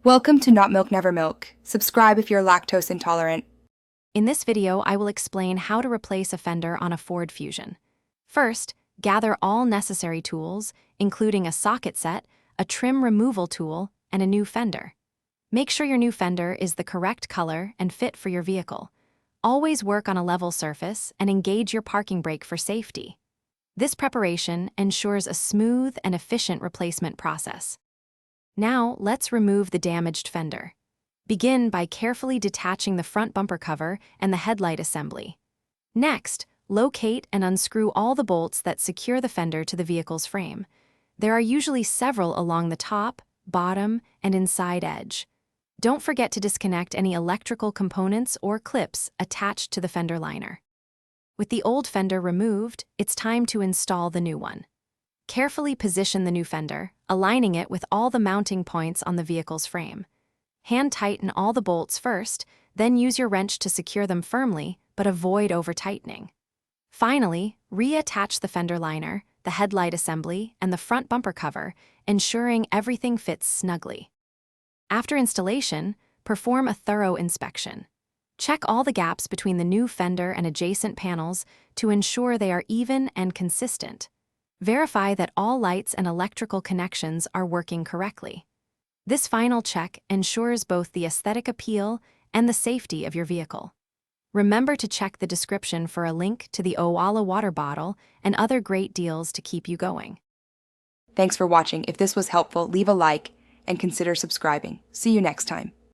Welcome to Not Milk Never Milk. Subscribe if you're lactose intolerant. In this video, I will explain how to replace a fender on a Ford Fusion. First, gather all necessary tools, including a socket set, a trim removal tool, and a new fender. Make sure your new fender is the correct color and fit for your vehicle. Always work on a level surface and engage your parking brake for safety. This preparation ensures a smooth and efficient replacement process. Now, let's remove the damaged fender. Begin by carefully detaching the front bumper cover and the headlight assembly. Next, locate and unscrew all the bolts that secure the fender to the vehicle's frame. There are usually several along the top, bottom, and inside edge. Don't forget to disconnect any electrical components or clips attached to the fender liner. With the old fender removed, it's time to install the new one. Carefully position the new fender, aligning it with all the mounting points on the vehicle's frame. Hand tighten all the bolts first, then use your wrench to secure them firmly, but avoid over-tightening. Finally, reattach the fender liner, the headlight assembly, and the front bumper cover, ensuring everything fits snugly. After installation, perform a thorough inspection. Check all the gaps between the new fender and adjacent panels to ensure they are even and consistent. Verify that all lights and electrical connections are working correctly. This final check ensures both the aesthetic appeal and the safety of your vehicle. Remember to check the description for a link to the Owala water bottle and other great deals to keep you going. Thanks for watching. If this was helpful, leave a like and consider subscribing. See you next time.